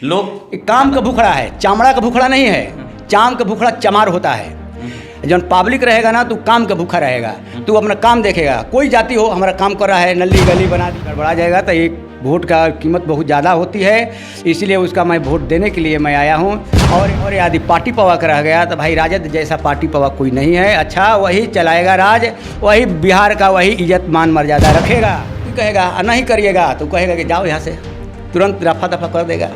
लोग काम का भूखड़ा है, चामड़ा का भूखड़ा नहीं है। चाम का भूखड़ा चमार होता है। जब पब्लिक रहेगा ना तो काम का भूखा रहेगा, तू अपना काम देखेगा। कोई जाति हो हमारा काम कर रहा है, नली गली बना दी, गड़बड़ा जाएगा तो एक वोट का कीमत बहुत ज़्यादा होती है। इसलिए उसका मैं वोट देने के लिए मैं आया हूँ। और यदि पार्टी पवा का रह गया तो भाई राजद जैसा पार्टी पवा कोई नहीं है। अच्छा वही चलाएगा राज, वही बिहार का वही इज्जत मान मर्यादा रखेगा। तू कहेगा नहीं करिएगा तो कहेगा कि जाओ यहाँ से, तुरंत रफा दफा कर देगा।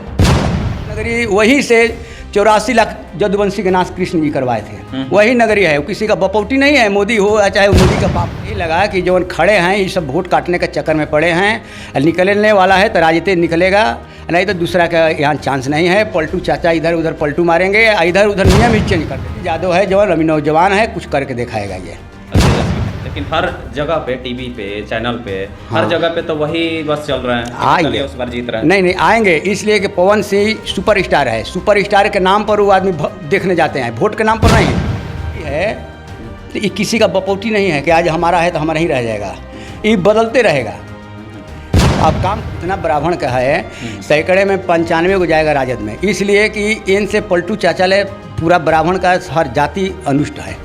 नगरी वही से 84 लाख जदुवंशी के नाश कृष्ण जी करवाए थे, वही नगरी है। किसी का बपौटी नहीं है, मोदी हो चाहे मोदी का बाप। ये लगा कि जो खड़े हैं ये सब वोट काटने के चक्कर में पड़े हैं। निकलने वाला है तो राजनीति निकलेगा, नहीं तो दूसरा का यहाँ चांस नहीं है। पलटू चाचा इधर उधर पलटू मारेंगे, इधर उधर नियम ही चेंज कर देंगे। यादव है जवान, अभी नौजवान है, कुछ करके दिखाएगा ये। लेकिन हर जगह पे, टीवी पे, चैनल पे, हर जगह पे तो वही बस चल रहा है। आएंगे उस बार जीत रहे हैं। नहीं आएंगे, इसलिए कि पवन सिंह सुपरस्टार है। सुपरस्टार के नाम पर वो आदमी देखने जाते हैं, वोट के नाम पर नहीं है। तो ये किसी का बपौटी नहीं है कि आज हमारा है तो हमारा ही रह जाएगा, ये बदलते रहेगा। अब काम इतना ब्राह्मण का है, सैकड़े में 95 को जाएगा राजद में, इसलिए कि इनसे पलटू चाचा ले पूरा ब्राह्मण का हर जाति अनुष्ट है।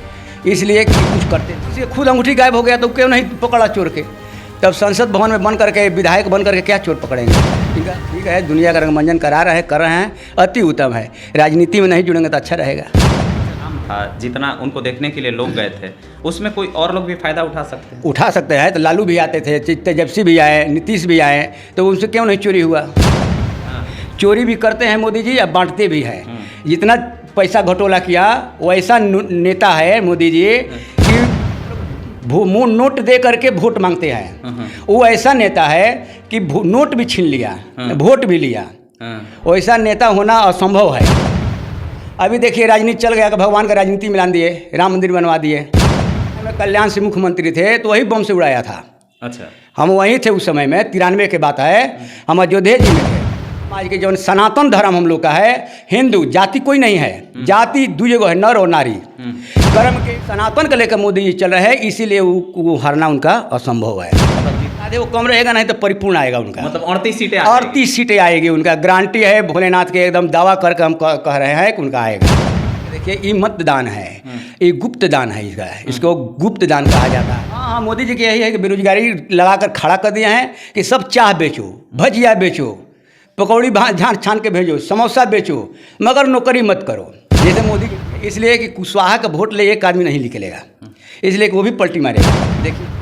इसलिए कि कुछ करते, इसलिए खुद अंगूठी गायब हो गया तो क्यों नहीं पकड़ा चोर के। तब संसद भवन में बन करके, विधायक बन करके क्या चोर पकड़ेंगे। ठीक है, दुनिया का रंगमंजन कर रहे हैं, अति उत्तम है। राजनीति में नहीं जुड़ेंगे तो अच्छा रहेगा। जितना उनको देखने के लिए लोग गए थे, उसमें कोई और लोग भी फायदा उठा सकते हैं। तो लालू भी आते थे, तेजस्वी भी आए, नीतीश भी आए, तो उनसे क्यों नहीं चोरी हुआ। चोरी भी करते हैं मोदी जी, अब बांटते भी हैं। जितना पैसा घटोला किया वैसा नेता है मोदी जी कि मुंह नोट दे करके वोट मांगते हैं। वो ऐसा नेता है कि नोट भी छीन लिया, वोट भी लिया। वैसा नेता होना असंभव है। अभी देखिए राजनीति चल गया कि भगवान का राजनीति मिला दिए, राम मंदिर बनवा दिए। कल्याण से मुख्यमंत्री थे तो वही बम से उड़ाया था। अच्छा, हम वहीं थे उस समय में, 93 के बात है। हम अयोध्या जी में थे। आज के जो सनातन धर्म हम लोग का है, हिंदू जाति कोई नहीं है। जाति दो जगह है, नर और नारी। कर्म के सनातन को लेकर मोदी जी चल रहे हैं, इसीलिए वो हारना उनका असंभव है। वो कम रहेगा नहीं तो परिपूर्ण आएगा उनका। मतलब 38 सीटें आएगी उनका, गारंटी है। भोलेनाथ के एकदम दावा करके हम कह रहे हैं कि उनका आएगा। देखिए ये मतदान है, ये गुप्त दान है। इसको गुप्त दान कहा जाता है। हाँ, मोदी जी के यही है कि बेरोजगारी लगाकर खड़ा कर दिया है कि सब चाह बेचो, भजिया बेचो, पकौड़ी झाँट छान के भेजो, समोसा बेचो, मगर नौकरी मत करो। जैसे मोदी, इसलिए कि कुशवाहा का वोट ले एक आदमी नहीं निकलेगा, इसलिए कि वो भी पलटी मारेगा। देखिए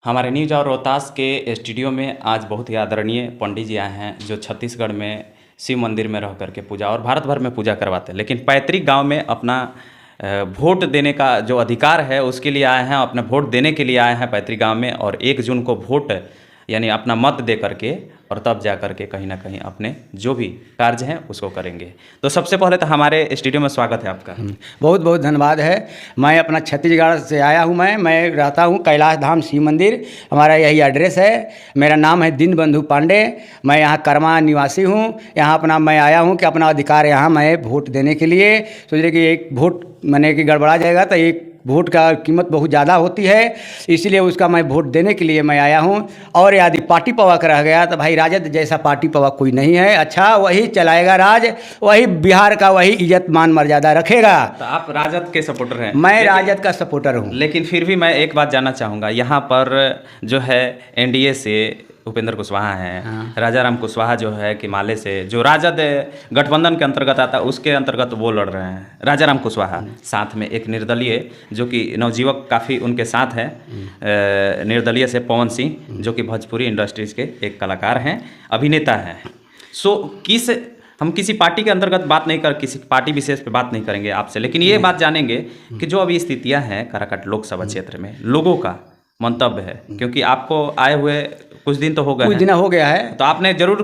हमारे न्यूज और रोहतास के स्टूडियो में आज बहुत ही आदरणीय पंडित जी आए हैं, जो छत्तीसगढ़ में शिव मंदिर में रह करके पूजा और भारत भर में पूजा करवाते हैं, लेकिन पैतृक गांव में अपना वोट देने का जो अधिकार है उसके लिए आए हैं। अपना वोट देने के लिए आए हैं पैतृक गांव में, और 1 जून को वोट यानी अपना मत दे करके और तब जा करके कहीं ना कहीं अपने जो भी कार्य हैं उसको करेंगे। तो सबसे पहले तो हमारे स्टूडियो में स्वागत है आपका। बहुत बहुत धन्यवाद है। मैं अपना छत्तीसगढ़ से आया हूँ। मैं रहता हूँ कैलाश धाम शिव मंदिर, हमारा यही एड्रेस है। मेरा नाम है दीनबंधु पांडे। मैं यहाँ कर्मा निवासी हूँ। यहाँ अपना मैं आया हूँ कि अपना अधिकार यहाँ मैं वोट देने के लिए। सोच रहे कि एक वोट मैंने कि गड़बड़ा जाएगा तो एक वोट का कीमत बहुत ज़्यादा होती है, इसीलिए उसका मैं वोट देने के लिए मैं आया हूँ। और यदि पार्टी पवा का रह गया तो भाई राजद जैसा पार्टी पवा कोई नहीं है। अच्छा वही चलाएगा राज, वही बिहार का वही इज्जत मान मर्यादा रखेगा। तो आप राजद के सपोर्टर हैं? मैं राजद का सपोर्टर हूँ। लेकिन फिर भी मैं एक बात जानना चाहूँगा, यहाँ पर जो है एनडीए से उपेंद्र कुशवाहा हैं। हाँ। राजाराम कुशवाहा जो है कि माले से जो राजद गठबंधन के अंतर्गत आता है उसके अंतर्गत वो लड़ रहे हैं, राजाराम कुशवाहा। साथ में एक निर्दलीय जो कि नवजीवक काफ़ी उनके साथ है, निर्दलीय से पवन सिंह जो कि भोजपुरी इंडस्ट्रीज के एक कलाकार हैं, अभिनेता हैं। हम किसी पार्टी के अंतर्गत बात नहीं कर, किसी पार्टी विशेष पे बात नहीं करेंगे आपसे, लेकिन ये बात जानेंगे कि जो अभी स्थितियां हैं काराकाट लोकसभा क्षेत्र में, लोगों का मंतव्य है, क्योंकि आपको आए हुए कुछ दिन तो हो गए, कुछ दिन हो गया है, तो आपने जरूर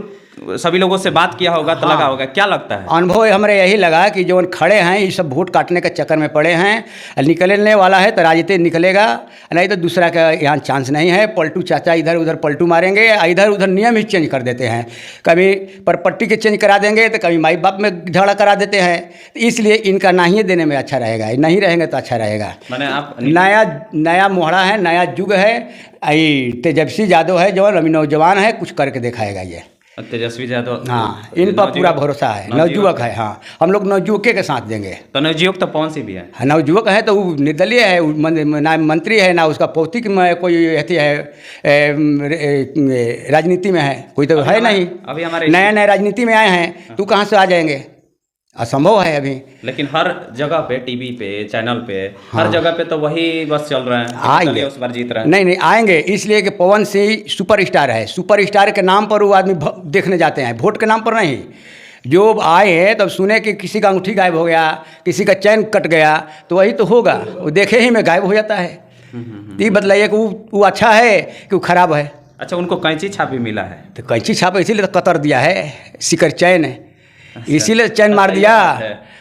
सभी लोगों से बात किया होगा तो लगा होगा, क्या लगता है? अनुभव हमारे यही लगा कि जो खड़े हैं ये सब वोट काटने के चक्कर में पड़े हैं। निकलने वाला है तो राजनीति निकलेगा, नहीं तो दूसरा का यहाँ चांस नहीं है। पलटू चाचा इधर उधर पलटू मारेंगे, इधर उधर नियम ही चेंज कर देते हैं। कभी परपट्टी के चेंज करा देंगे तो कभी माई बाप में झगड़ा करा देते हैं। तो इसलिए इनका नहीं देने में अच्छा रहेगा, नहीं रहेंगे तो अच्छा रहेगा। मैंने आप नया मोहड़ा है, नया युग है। तेजस्वी यादव है जो अभी नौजवान है, कुछ करके दिखाएगा ये। तेजस्वी यादव, हाँ, इन पर पूरा भरोसा है। नवयुवक है, हाँ, हम लोग नवयुवक के साथ देंगे। तो नवयुवक तो कौन सी भी है? नवयुवक है तो वो निर्दलीय है, ना मंत्री है ना उसका पौतिक में कोई अथी है, राजनीति में है कोई तो है नहीं। अभी हमारे नया नया राजनीति में आए हैं, तो कहाँ से आ जाएंगे? असंभव है अभी। लेकिन हर जगह पे, टीवी पे, चैनल पे, हर जगह पे तो वही बस चल रहे हैं, आएंगे उस बार जीत रहे हैं। नहीं आएंगे, इसलिए कि पवन सिंह सुपरस्टार है। सुपरस्टार के नाम पर वो आदमी देखने जाते हैं, वोट के नाम पर नहीं। जो आए हैं तब सुने कि किसी का अंगूठी गायब हो गया, किसी का चैन कट गया, तो वही तो होगा, वो देखे ही में गायब हो जाता है। ये बतलाइए कि वो अच्छा है कि वो खराब है? अच्छा, उनको कैंची छापी मिला है? तो कैंची छाप इसीलिए तो कतर दिया है, सिकर चैन इसीलिए चैन मार दिया।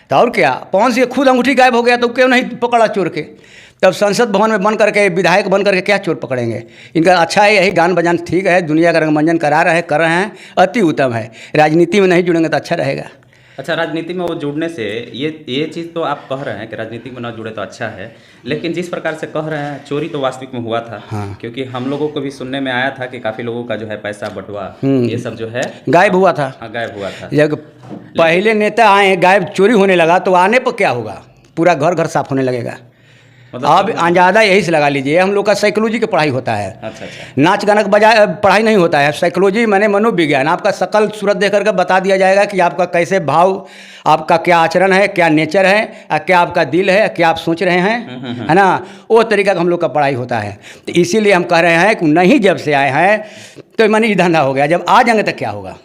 तो और क्या, पवन सिंह खुद अंगूठी गायब हो गया तो क्यों नहीं पकड़ा चोर के? तब संसद भवन में बन करके, विधायक बन करके क्या चोर पकड़ेंगे? इनका अच्छा है यही गान बजान ठीक है, दुनिया का रंगमंजन कर रहे हैं, अति उत्तम है। राजनीति में नहीं जुड़ेंगे तो अच्छा रहेगा। अच्छा, राजनीति में वो जुड़ने से ये चीज़ तो आप कह रहे हैं कि राजनीति में ना जुड़े तो अच्छा है, लेकिन जिस प्रकार से कह रहे हैं चोरी तो वास्तविक में हुआ था। हाँ। क्योंकि हम लोगों को भी सुनने में आया था कि काफ़ी लोगों का जो है पैसा बटुआ ये सब जो है गायब हुआ था। हाँ, गायब हुआ था। जब पहले नेता आए गायब चोरी होने लगा तो आने पर क्या होगा? पूरा घर घर साफ होने लगेगा। मतलब अब अंदाजा यही से लगा लीजिए, हम लोग का साइकोलॉजी की पढ़ाई होता है। अच्छा। नाच गाना का बजाय पढ़ाई नहीं होता है, साइकोलॉजी माने मनोविज्ञान। आपका शकल सूरत देख करके बता दिया जाएगा कि आपका कैसे भाव, आपका क्या आचरण है, क्या नेचर है, क्या आपका दिल है, क्या आप सोच रहे हैं, है ना? वो तरीका का हम लोग का पढ़ाई होता है। तो इसीलिए हम कह रहे हैं कि नहीं, जब से आए हैं तो मानी धंधा हो गया, जब आ जाएंगे तो क्या होगा?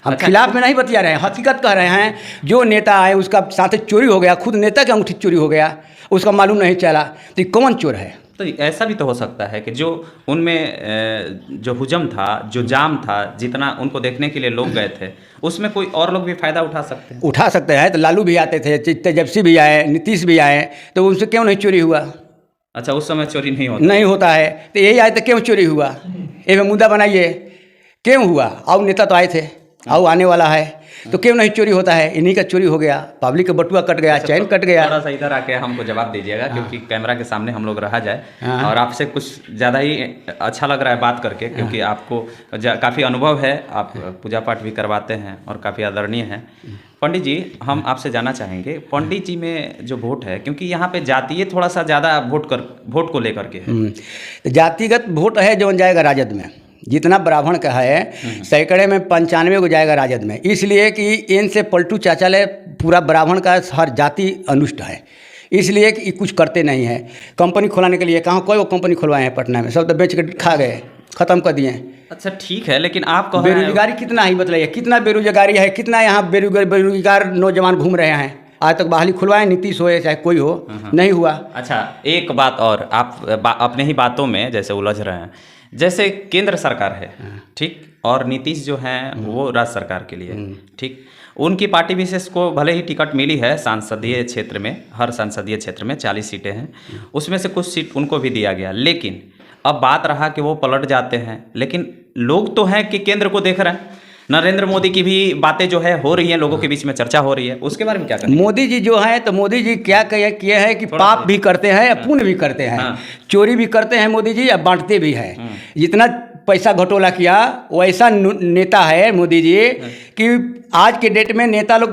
हम खिलाफ में नहीं बतिया रहे हैं, हकीकत कह रहे हैं। जो नेता आए उसका साथ चोरी हो गया, खुद नेता की अंगूठी चोरी हो गया, उसका मालूम नहीं चला, तो कौन चोर है? तो ऐसा भी तो हो सकता है कि जो उनमें जो हुजम था, जो जाम था, जितना उनको देखने के लिए लोग गए थे, उसमें कोई और लोग भी फ़ायदा उठा सकते हैं। तो लालू भी आते थे, तेजस्वी भी आए, नीतीश भी आए, तो उनसे क्यों नहीं चोरी हुआ? अच्छा, उस समय चोरी नहीं होता है, तो यही आए तो क्यों चोरी हुआ? ये मुद्दा बनाइए, क्यों हुआ? और नेता तो आए थे, और आने वाला है, तो क्यों नहीं चोरी होता है? इन्हीं का चोरी हो गया, पब्लिक का बटुआ कट गया, चैन कट गया। थोड़ा सा इधर आके हमको जवाब दीजिएगा, क्योंकि कैमरा के सामने हम लोग रहा जाए, और आपसे कुछ ज़्यादा ही अच्छा लग रहा है बात करके, क्योंकि आपको काफ़ी अनुभव है, आप पूजा पाठ भी करवाते हैं और काफ़ी आदरणीय हैं। पंडित जी, हम आपसे जानना चाहेंगे, पंडित जी में जो वोट है, क्योंकि यहाँ पे जातीय थोड़ा सा ज़्यादा वोट को लेकर के है। जातिगत वोट है जो जाएगा राजद में, जितना ब्राह्मण का है सैकड़े में 95 को जाएगा राजद में। इसलिए कि इनसे पलटू चाचा ले पूरा ब्राह्मण का हर जाति अनुष्ट है, इसलिए कि कुछ करते नहीं है। कंपनी खुलाने के लिए कहाँ कोई वो कंपनी खुलवाए हैं पटना में, सब तो बेच के खा गए, ख़त्म कर दिए। अच्छा ठीक है, लेकिन आप कह बेरोजगारी कितना ही बताइए, कितना बेरोजगारी है, कितना यहाँ बेरोजगार नौजवान घूम रहे हैं। आज तक बहाली खुलवाए, नीतीश हो चाहे कोई हो, नहीं हुआ। अच्छा, एक बात और, आप अपने ही बातों में जैसे उलझ रहे हैं, जैसे केंद्र सरकार है, ठीक, और नीतीश जो हैं वो राज्य सरकार के लिए, ठीक, उनकी पार्टी विशेष को भले ही टिकट मिली है संसदीय क्षेत्र में, हर संसदीय क्षेत्र में 40 सीटें हैं, उसमें से कुछ सीट उनको भी दिया गया, लेकिन अब बात रहा कि वो पलट जाते हैं। लेकिन लोग तो हैं कि केंद्र को देख रहे हैं, नरेंद्र मोदी की भी बातें जो है हो रही हैं, लोगों के बीच में चर्चा हो रही है, उसके बारे में क्या करें? मोदी जी जो है, तो मोदी जी क्या किए हैं कि पाप भी करते हैं, पुण्य भी करते हैं। चोरी भी करते हैं मोदी जी, या बांटते भी हैं। जितना पैसा घटोला किया, वैसा नेता है मोदी जी कि आज के डेट में नेता लोग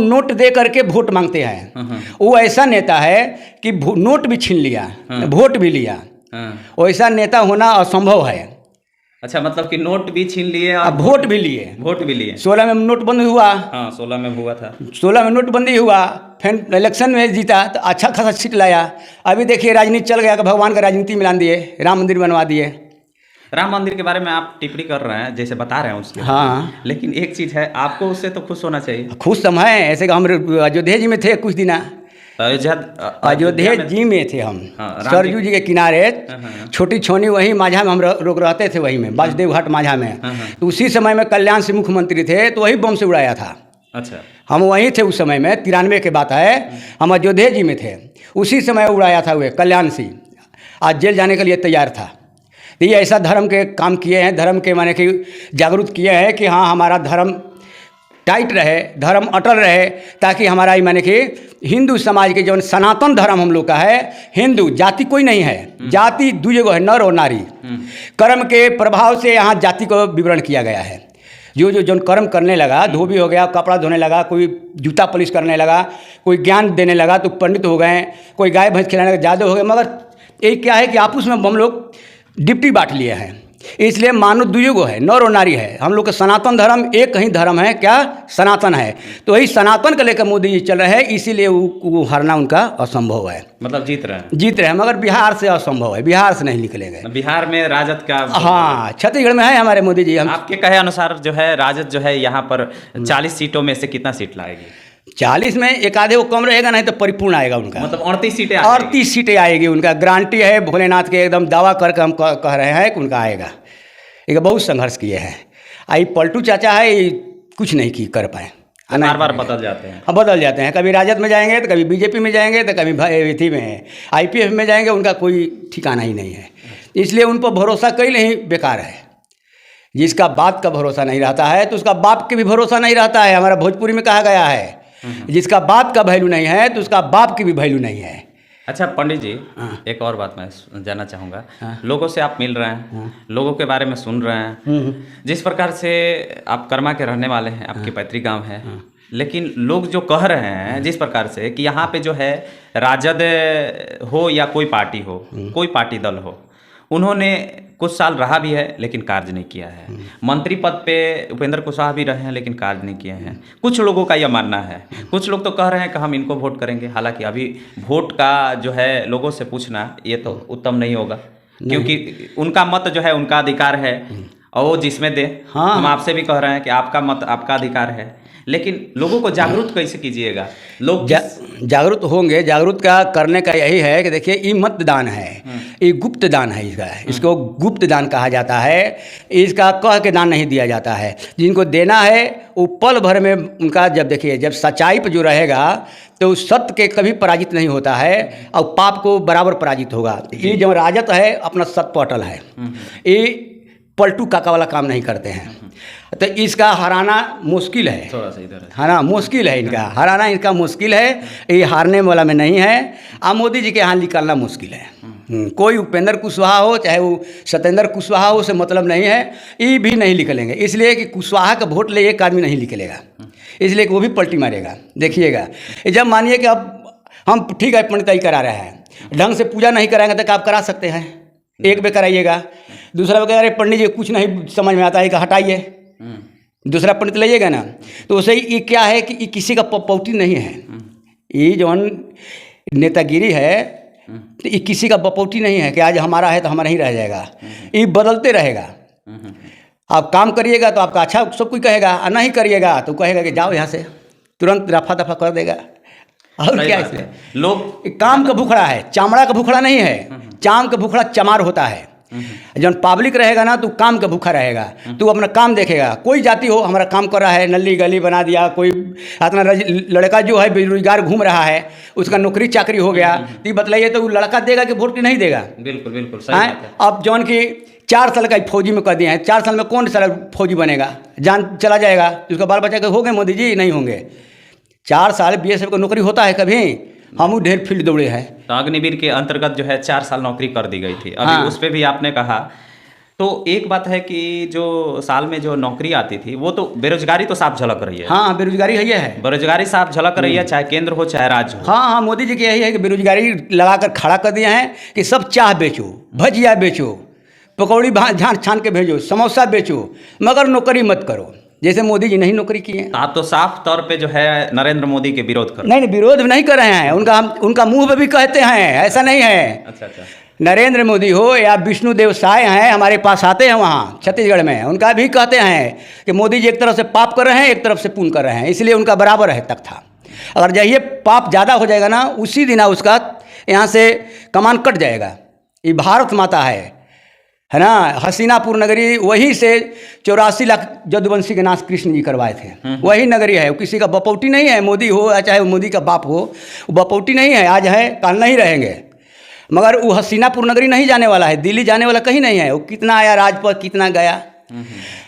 नोट दे करके वोट मांगते हैं। वो ऐसा नेता है कि नोट भी छीन लिया, वोट भी लिया। वैसा नेता होना असंभव है। अच्छा, मतलब कि नोट भी छीन लिए और अब वोट भी लिए। 16 में नोटबंदी हुआ। हाँ, 16 में हुआ था। 16 में नोटबंदी हुआ, फिर इलेक्शन में जीता तो अच्छा खासा सीट लाया। अभी देखिए राजनीति चल गया कि भगवान का राजनीति मिला दिए, राम मंदिर बनवा दिए। राम मंदिर के बारे में आप टिप्पणी कर रहे हैं, जैसे बता रहे हैं उसके। हाँ, लेकिन एक चीज़ है, आपको उससे तो खुश होना चाहिए। खुश हम हैं, ऐसे कि हम अयोध्या जी में थे कुछ दिन, तो अयोध्या जी में थे हम, हाँ, राम सरयू जी के किनारे हाँ। छोटी छोनी वहीं माझा में हम लोग रहते थे, वहीं में वासुदेव घाट माझा में। हाँ। तो उसी समय में कल्याण से मुख्यमंत्री थे, तो वही बम से उड़ाया था। अच्छा। हम वहीं थे उस समय में, 93 के बात है, हम अयोध्या जी में थे, उसी समय उड़ाया था वे कल्याण सिंह। आज जेल जाने के लिए तैयार था। तो ये ऐसा धर्म के काम किए हैं, धर्म के माने कि जागरूक किए हैं कि हाँ हमारा धर्म टाइट रहे, धर्म अटल रहे, ताकि हमारा ये माने कि हिंदू समाज के जो सनातन धर्म हम लोग का है, हिंदू जाति कोई नहीं है, जाति दुगो है, नर और नारी। कर्म के प्रभाव से यहाँ जाति को विवरण किया गया है। जो कर्म करने लगा, धोबी हो गया, कपड़ा धोने लगा, कोई जूता पॉलिश करने लगा, कोई ज्ञान देने लगा तो पंडित हो गए, कोई गाय भैंस खिलाने लगा जादव हो गए। मगर ये क्या है कि आपस में हम लोग डिप्टी बांट लिए हैं, इसलिए मानव दुयुग है, नर और नारी है। हम लोग का सनातन धर्म एक ही धर्म है, क्या सनातन है। तो वही सनातन को लेकर मोदी जी चल रहे हैं, इसीलिए वो हारना उनका असंभव है। मतलब जीत रहे हैं, मगर बिहार से असंभव है, बिहार से नहीं निकलेंगे। बिहार में राजद का, हाँ छत्तीसगढ़ में है हमारे मोदी जी। हम आपके कहे अनुसार जो है राजद जो है यहाँ पर 40 सीटों में से कितना सीट लाएगी? 40 में एक आधे वो कम रहेगा, नहीं तो परिपूर्ण आएगा उनका। मतलब 38 सीटें, 38 सीटें आएगी उनका, गारंटी है। भोलेनाथ के एकदम दावा करके हम कह रहे हैं कि उनका आएगा। एक बहुत संघर्ष किए हैं। आई पलटू चाचा है, ये कुछ नहीं की कर पाए, बार बार बदल जाते हैं। हाँ बदल जाते हैं, कभी राजद में जाएंगे तो कभी बीजेपी में जाएंगे तो कभी इथी में IPF में जाएंगे, उनका कोई ठिकाना ही नहीं है। इसलिए उन पर भरोसा कहीं नहीं, बेकार है। जिसका बाप का भरोसा नहीं रहता है तो उसका बाप के भी भरोसा नहीं रहता है। हमारा भोजपुरी में कहा गया है, जिसका बाप का वैल्यू नहीं है तो उसका बाप की भी वैल्यू नहीं है। अच्छा पंडित जी, एक और बात मैं जानना चाहूँगा। लोगों से आप मिल रहे हैं, लोगों के बारे में सुन रहे हैं, जिस प्रकार से आप कर्मा के रहने वाले हैं, आपके पैतृक गांव है, लेकिन लोग जो कह रहे हैं जिस प्रकार से कि यहाँ पे जो है राजद हो या कोई पार्टी हो, कोई पार्टी दल हो, उन्होंने कुछ साल रहा भी है लेकिन कार्य नहीं किया है। मंत्री पद पे उपेंद्र कुशवाहा भी रहे हैं लेकिन कार्य नहीं किए हैं। कुछ लोगों का यह मानना है, कुछ लोग तो कह रहे हैं कि हम इनको वोट करेंगे। हालांकि अभी वोट का जो है लोगों से पूछना ये तो उत्तम नहीं होगा, क्योंकि उनका मत जो है उनका अधिकार है और वो जिसमें दे। हाँ। हम आपसे भी कह रहे हैं कि आपका मत आपका अधिकार है, लेकिन लोगों को जागरूक कैसे कीजिएगा? लोग जागरूक होंगे। जागरूक का करने का यही है कि देखिए ये मतदान है, ये गुप्त दान है, इसको गुप्त दान कहा जाता है। इसका कह के दान नहीं दिया जाता है। जिनको देना है वो पल भर में उनका, जब देखिए जब सच्चाई पर जो रहेगा तो सत्य के कभी पराजित नहीं होता है और पाप को बराबर पराजित होगा। ये जो राजद है अपना सत्य पर अटल है, ये पलटू काका वाला काम नहीं करते हैं। तो इसका हराना मुश्किल है, थोड़ा सा इधर है ना, मुश्किल है इनका हराना, इनका मुश्किल है। ये हारने वाला में नहीं है। अब मोदी जी के यहाँ निकालना मुश्किल है। कोई उपेंद्र कुशवाहा हो चाहे वो सत्येंद्र कुशवाहा हो, से मतलब नहीं है, ये भी नहीं निकलेंगे। इसलिए कि कुशवाहा का वोट ले एक आदमी नहीं निकलेगा, इसलिए कि वो भी पलटी मारेगा। देखिएगा जब मानिए कि अब हम ठीक है पंडिताई करा रहे हैं, ढंग से पूजा नहीं कराएंगे तो आप करा सकते हैं, एक बे कराइएगा। दूसरा कह रहे पंडित जी कुछ नहीं समझ में आता है कि हटाइए, दूसरा पंडित लाइएगा ना। तो उसे ये क्या है कि ये किसी का पपौती नहीं है। ये जो नेतागिरी है तो ये किसी का बपौती नहीं है कि आज हमारा है तो हमारा ही रह जाएगा। ये बदलते रहेगा। आप काम करिएगा तो आपका अच्छा सब कोई कहेगा, और नहीं करिएगा तो कहेगा कि जाओ यहाँ से, तुरंत रफा दफा कर देगा। और क्या इसलिए लोग काम का भूखड़ा है, चामड़ा का भूखड़ा नहीं है। चाम का भूखड़ा चमार होता है। जब पब्लिक रहेगा ना तो काम का भूखा रहेगा, तो अपना काम देखेगा। कोई जाति हो हमारा काम कर रहा है, नली गली बना दिया, कोई अपना लड़का जो है बेरोजगार घूम रहा है, उसका नौकरी चाकरी हो गया, तो ये बतलाइए तो वो लड़का देगा कि वोट नहीं देगा? बिल्कुल बिल्कुल सही बात है। अब जौन की 4 साल का फौजी में कर दिए हैं, 4 साल में कौन सारा फौजी बनेगा? जान चला जाएगा, उसका बाल बच्चा हो गए मोदी जी? नहीं होंगे। 4 साल BSF का नौकरी होता है कभी? हम ढेर फील्ड दौड़े हैं। तो अग्निवीर के अंतर्गत जो है 4 साल नौकरी कर दी गई थी। अभी हाँ। उस पर भी आपने कहा, तो एक बात है कि जो साल में जो नौकरी आती थी वो तो बेरोजगारी तो साफ झलक रही है। हाँ बेरोजगारी है, बेरोजगारी साफ झलक रही है, चाहे केंद्र हो चाहे राज्य हो। हाँ हाँ मोदी जी की यही है कि बेरोजगारी लगाकर खड़ा कर दिए हैं कि सब चाह बेचो, भजिया बेचो, पकौड़ी छान के भेजो, समोसा बेचो, मगर नौकरी मत करो। जैसे मोदी जी नहीं नौकरी किए। आप तो साफ तौर पे जो है नरेंद्र मोदी के विरोध कर। नहीं विरोध नहीं कर रहे हैं, उनका मुंह पे भी कहते हैं, ऐसा नहीं है। अच्छा। नरेंद्र मोदी हो या विष्णुदेव साय हैं, हमारे पास आते हैं वहाँ छत्तीसगढ़ में, उनका भी कहते हैं कि मोदी जी एक तरफ से पाप कर रहे हैं, एक तरफ से पुण्य कर रहे हैं, इसलिए उनका बराबर है तख्ता। अगर जब ये पाप ज़्यादा हो जाएगा ना, उसी दिन उसका यहाँ से कमान कट जाएगा। ये भारत माता है ना। हसीनापुर नगरी वहीं से 84 लाख जदुवंशी के नाश कृष्ण जी करवाए थे। वही नगरी है, किसी का बपौटी नहीं है। मोदी हो या चाहे मोदी का बाप हो, बपौटी नहीं है। आज है कल नहीं रहेंगे। मगर वो हसीनापुर नगरी नहीं जाने वाला है, दिल्ली जाने वाला कहीं नहीं है। वो कितना आया राजपथ, कितना गया।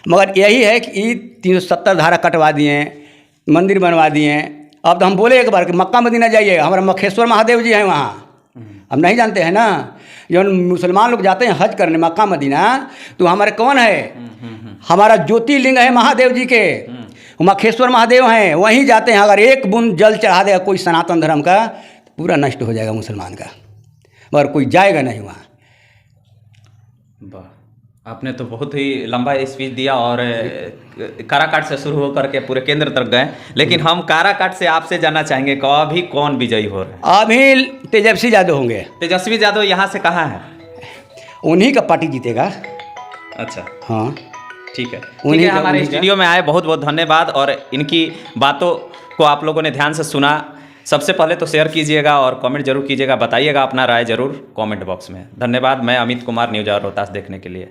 मगर यही है कि 370 धारा कटवा दिए, मंदिर बनवा दिए। अब तो हम बोले एक बार कि मक्का मदीना जाइए, हमारा मखेश्वर महादेव जी हैं वहाँ, हम नहीं जानते हैं ना। जो मुसलमान लोग जाते हैं हज करने मक्का मदीना, तो हमारे कौन है, हमारा ज्योतिर्लिंग है महादेव जी के, मखेश्वर महादेव हैं, वहीं जाते हैं। अगर एक बूंद जल चढ़ा देगा कोई सनातन धर्म का, तो पूरा नष्ट हो जाएगा मुसलमान का, मगर कोई जाएगा नहीं वहाँ। वाह, आपने तो बहुत ही लंबा स्पीच दिया और काराकाट से शुरू होकर के पूरे केंद्र तक गए। लेकिन हम काराकाट से आपसे जानना चाहेंगे कि अभी कौन विजयी हो रहे हैं? अभी तेजस्वी यादव होंगे। तेजस्वी यादव यहाँ से कहाँ है? उन्हीं का पार्टी जीतेगा। अच्छा, हाँ ठीक है। हमारे स्टूडियो में आए, बहुत बहुत धन्यवाद। और इनकी बातों को आप लोगों ने ध्यान से सुना। सबसे पहले तो शेयर कीजिएगा और कमेंट जरूर कीजिएगा, बताइएगा अपना राय जरूर कमेंट बॉक्स में। धन्यवाद। मैं अमित कुमार, न्यूज़ और रोहतास देखने के लिए।